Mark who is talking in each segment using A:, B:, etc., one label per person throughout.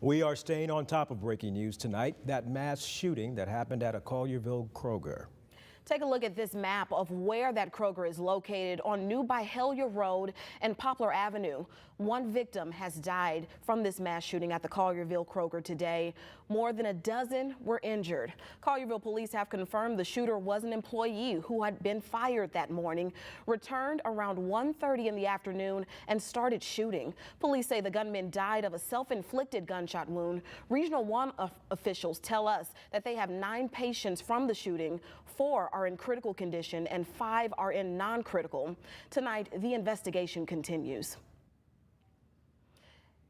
A: We are staying on top of breaking news tonight, that mass shooting that happened at a Collierville Kroger.
B: Take a look at this map of where that Kroger is located on New Byhalia Road and Poplar Avenue. One victim has died from this mass shooting at the Collierville Kroger today. More than a dozen were injured. Collierville police have confirmed the shooter was an employee who had been fired that morning, returned around 1:30 in the afternoon and started shooting. Police say the gunman died of a self-inflicted gunshot wound. Regional 1 officials tell us that they have 9 patients from the shooting. 4 are in critical condition and 5 are in non-critical. Tonight, the investigation continues.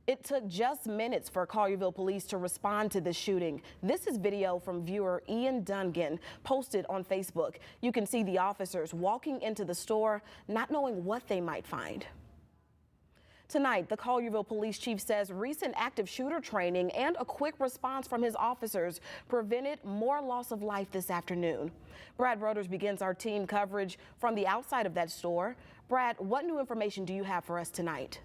B: It took just minutes for Collierville police to respond to the shooting. This is video from viewer Ian Dungan posted on Facebook. You can see the officers walking into the store, not knowing what they might find. Tonight, the Collierville police chief says recent active shooter training and a quick response from his officers prevented more loss of life this afternoon. Brad Broders begins our team coverage from the outside of that store. Brad, what new information do you have for us tonight?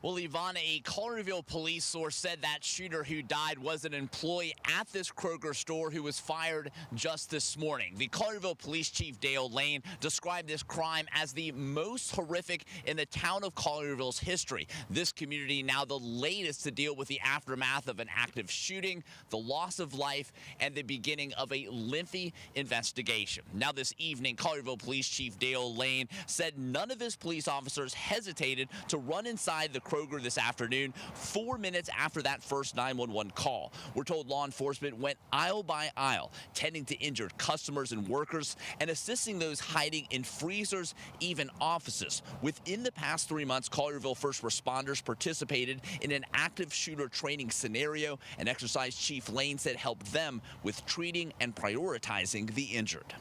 C: Well, Ivana, a Collierville police source said that shooter who died was an employee at this Kroger store who was fired just this morning. The Collierville police chief, Dale Lane, described this crime as the most horrific in the town of Collierville's history. This community now the latest to deal with the aftermath of an active shooting, the loss of life, and the beginning of a lengthy investigation. Now this evening, Collierville police chief Dale Lane said none of his police officers hesitated to run inside the Kroger this afternoon, 4 minutes after that first 911 call. We're told law enforcement went aisle by aisle, tending to injured customers and workers and assisting those hiding in freezers, even offices. Within the past 3 months, Collierville first responders participated in an active shooter training scenario, an exercise Chief Lane said helped them with treating and prioritizing the injured.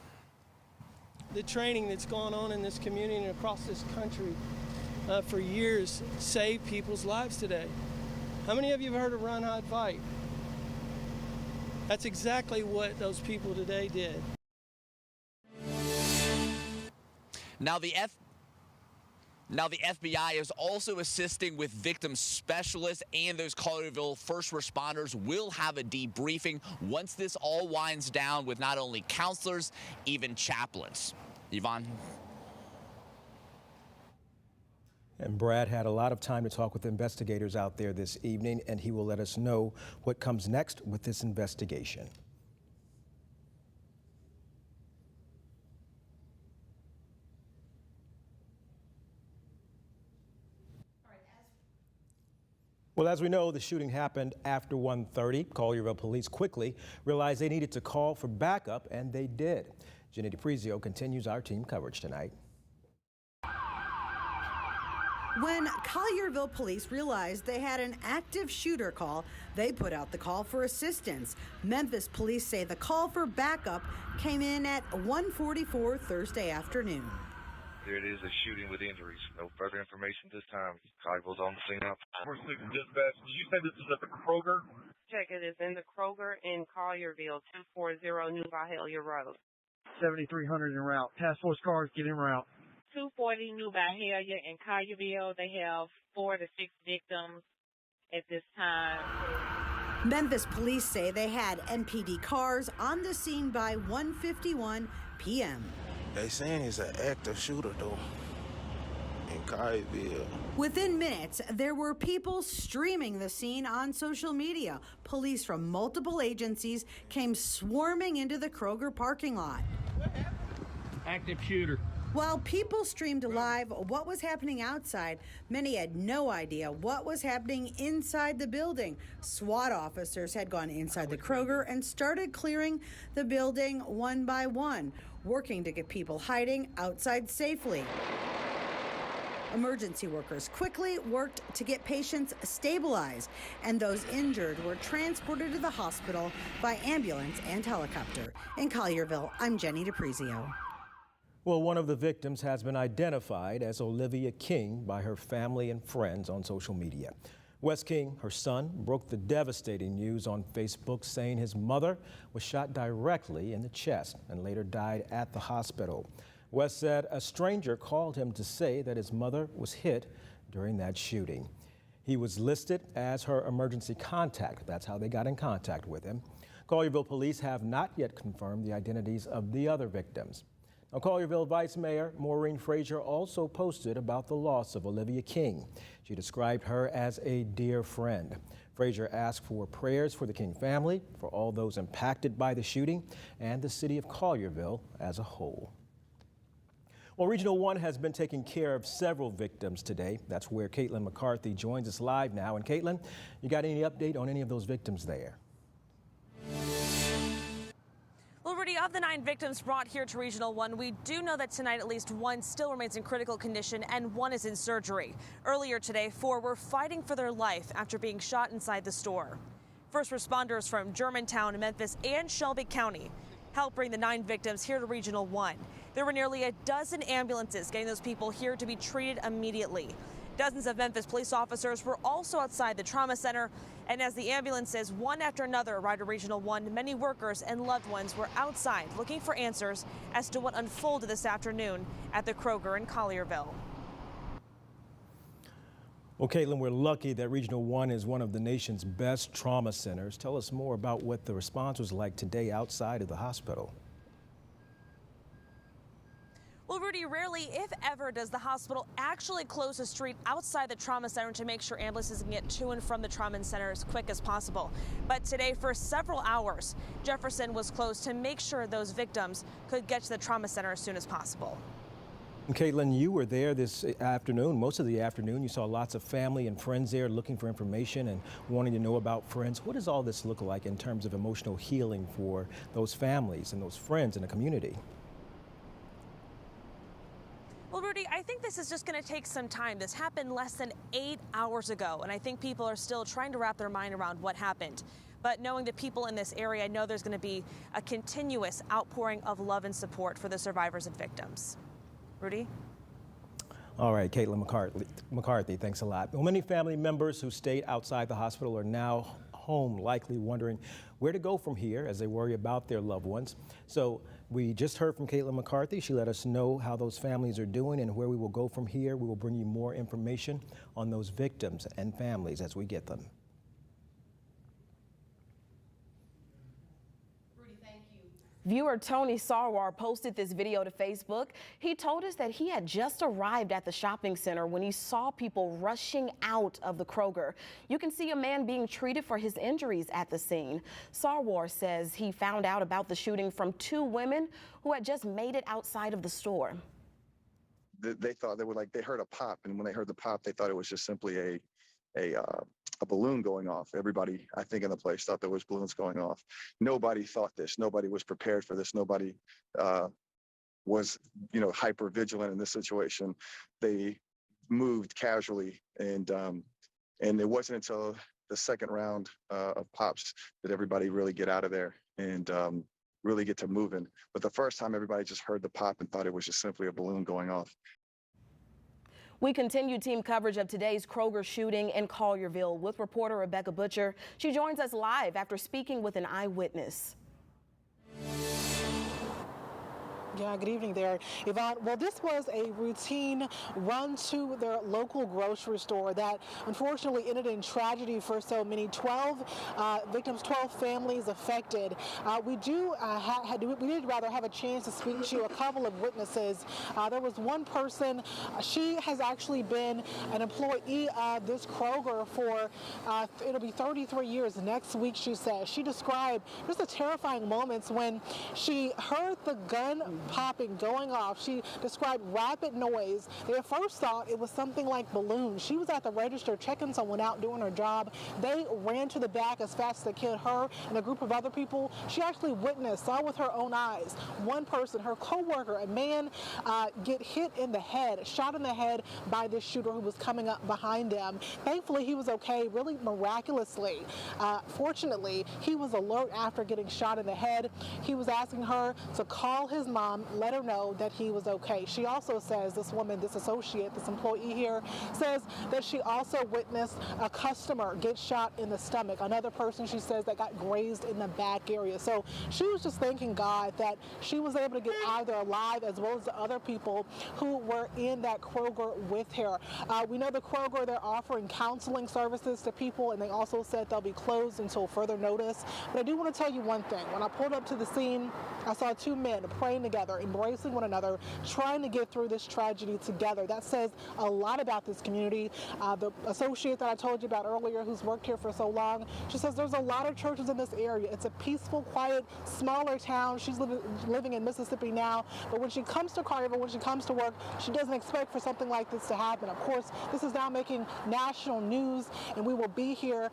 D: The training that's gone on in this community and across this country for years saved people's lives today. How many of you have heard of run, hide, fight? That's exactly what those people today did.
C: Now the FBI is also assisting with victim specialists, and those Collierville first responders will have a debriefing once this all winds down with not only counselors, even chaplains. Yvonne?
A: And Brad had a lot of time to talk with investigators out there this evening, and he will let us know what comes next with this investigation. Well, as we know, the shooting happened after 1:30. Collierville police quickly realized they needed to call for backup, and they did. Jenny DiPrizio continues our team coverage tonight.
E: When Collierville police realized they had an active shooter call, they put out the call for assistance. Memphis police say the call for backup came in at 1:44 Thursday afternoon.
F: There it is, a shooting with injuries. No further information this time. Collierville's on the scene now. We're sleeping dispatch. Did you say this is at the Kroger?
G: Check it is in the Kroger in Collierville, 240 New Byhalia Road.
H: 7300 en route. Task force cars get en route.
G: 240 New Byhalia in Collierville. They have 4 to 6 victims at this time.
E: Memphis police say they had MPD cars on the scene by 1:51 p.m.
I: They saying he's an active shooter though in Collierville.
E: Within minutes, there were people streaming the scene on social media. Police from multiple agencies came swarming into the Kroger parking lot.
H: Active shooter.
E: While people streamed live what was happening outside, many had no idea what was happening inside the building. SWAT officers had gone inside the Kroger and started clearing the building one by one, working to get people hiding outside safely. Emergency workers quickly worked to get patients stabilized, and those injured were transported to the hospital by ambulance and helicopter. In Collierville, I'm Jenny DiPrizio.
A: Well, one of the victims has been identified as Olivia King by her family and friends on social media. Wes King, her son, broke the devastating news on Facebook, saying his mother was shot directly in the chest and later died at the hospital. Wes said a stranger called him to say that his mother was hit during that shooting. He was listed as her emergency contact. That's how they got in contact with him. Collierville police have not yet confirmed the identities of the other victims. Now, Collierville Vice Mayor Maureen Frazier also posted about the loss of Olivia King. She described her as a dear friend. Frazier asked for prayers for the King family, for all those impacted by the shooting, and the city of Collierville as a whole. Well, Regional 1 has been taking care of several victims today. That's where Caitlin McCarthy joins us live now. And Caitlin, you got any update on any of those victims there?
J: Well, Rudy, of the 9 victims brought here to Regional 1, we do know that tonight at least 1 still remains in critical condition and 1 is in surgery. Earlier today, 4 were fighting for their life after being shot inside the store. First responders from Germantown, Memphis, and Shelby County helped bring the 9 victims here to Regional 1. There were nearly a dozen ambulances getting those people here to be treated immediately. Dozens of Memphis police officers were also outside the trauma center, and as the ambulances, one after another, arrived at Regional 1, many workers and loved ones were outside looking for answers as to what unfolded this afternoon at the Kroger in Collierville.
A: Well, Caitlin, we're lucky that Regional 1 is one of the nation's best trauma centers. Tell us more about what the response was like today outside of the hospital.
J: Well, Rudy, rarely, if ever, does the hospital actually close a street outside the trauma center to make sure ambulances can get to and from the trauma center as quick as possible. But today, for several hours, Jefferson was closed to make sure those victims could get to the trauma center as soon as possible.
A: And Caitlin, you were there this afternoon, most of the afternoon. You saw lots of family and friends there looking for information and wanting to know about friends. What does all this look like in terms of emotional healing for those families and those friends in the community?
J: Well, Rudy, I think this is just going to take some time. This happened less than 8 hours ago, and I think people are still trying to wrap their mind around what happened. But knowing the people in this area, I know there's going to be a continuous outpouring of love and support for the survivors and victims. Rudy?
A: All right, Caitlin McCarthy, thanks a lot. Well, many family members who stayed outside the hospital are now home, likely wondering where to go from here as they worry about their loved ones. So we just heard from Caitlin McCarthy. She let us know how those families are doing and where we will go from here. We will bring you more information on those victims and families as we get them.
B: Viewer Tony Sarwar posted this video to Facebook. He told us that he had just arrived at the shopping center when he saw people rushing out of the Kroger. You can see a man being treated for his injuries at the scene. Sarwar says he found out about the shooting from 2 women who had just made it outside of the store.
K: They thought they heard a pop, and when they heard the pop, they thought it was just simply a balloon going off. Everybody, I think, in the place thought there was balloons going off. Nobody thought this. Nobody was prepared for this. Nobody was, hyper vigilant in this situation. They moved casually, and it wasn't until the second round of pops that everybody really get out of there and really get to moving. But the first time, everybody just heard the pop and thought it was just simply a balloon going off.
B: We continue team coverage of today's Kroger shooting in Collierville with reporter Rebecca Butcher. She joins us live after speaking with an eyewitness.
L: Yeah, good evening there, Yvonne. Well, this was a routine run to their local grocery store that unfortunately ended in tragedy for so many. 12 victims, 12 families affected. We did rather have a chance to speak to a couple of witnesses. There was one person, she has actually been an employee of this Kroger for, it'll be 33 years next week, she says. She described just the terrifying moments when she heard the gun popping, going off. She described rapid noise. They at first thought it was something like balloons. She was at the register checking someone out doing her job. They ran to the back as fast as they could. Her and a group of other people, she actually witnessed, saw with her own eyes, one person, her co-worker, a man, get hit in the head, shot in the head by this shooter who was coming up behind them. Thankfully, he was okay, really miraculously. Fortunately, he was alert after getting shot in the head. He was asking her to call his mom let her know that he was okay. She also says, this woman, this associate, this employee here, says that she also witnessed a customer get shot in the stomach. Another person, she says, that got grazed in the back area. So she was just thanking God that she was able to get out of there alive, as well as the other people who were in that Kroger with her. We know the Kroger, they're offering counseling services to people, and they also said they'll be closed until further notice. But I do want to tell you one thing. When I pulled up to the scene, I saw two men praying together, embracing one another, trying to get through this tragedy together. That says a lot about this community. The associate that I told you about earlier, who's worked here for so long, she says there's a lot of churches in this area. It's a peaceful, quiet, smaller town. She's living in Mississippi now, but when she comes to Collierville, when she comes to work, she doesn't expect for something like this to happen. Of course, this is now making national news, and we will be here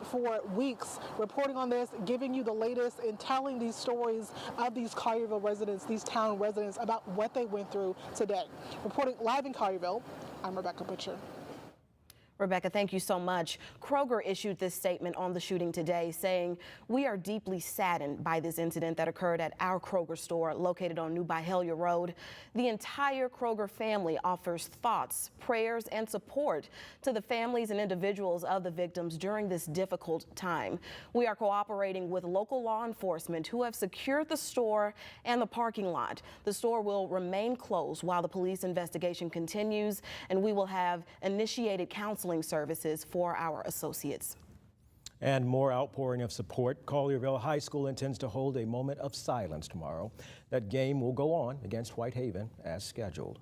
L: for weeks reporting on this, giving you the latest and telling these stories of these Collierville residents, these town residents, about what they went through today. Reporting live in Collierville, I'm Rebecca Butcher.
B: Rebecca, thank you so much. Kroger issued this statement on the shooting today saying, "We are deeply saddened by this incident that occurred at our Kroger store located on New Byhalia Road. The entire Kroger family offers thoughts, prayers, and support to the families and individuals of the victims during this difficult time. We are cooperating with local law enforcement who have secured the store and the parking lot. The store will remain closed while the police investigation continues, and we will have initiated counseling services for our associates."
A: And more outpouring of support. Collierville High School intends to hold a moment of silence tomorrow. That game will go on against Whitehaven as scheduled.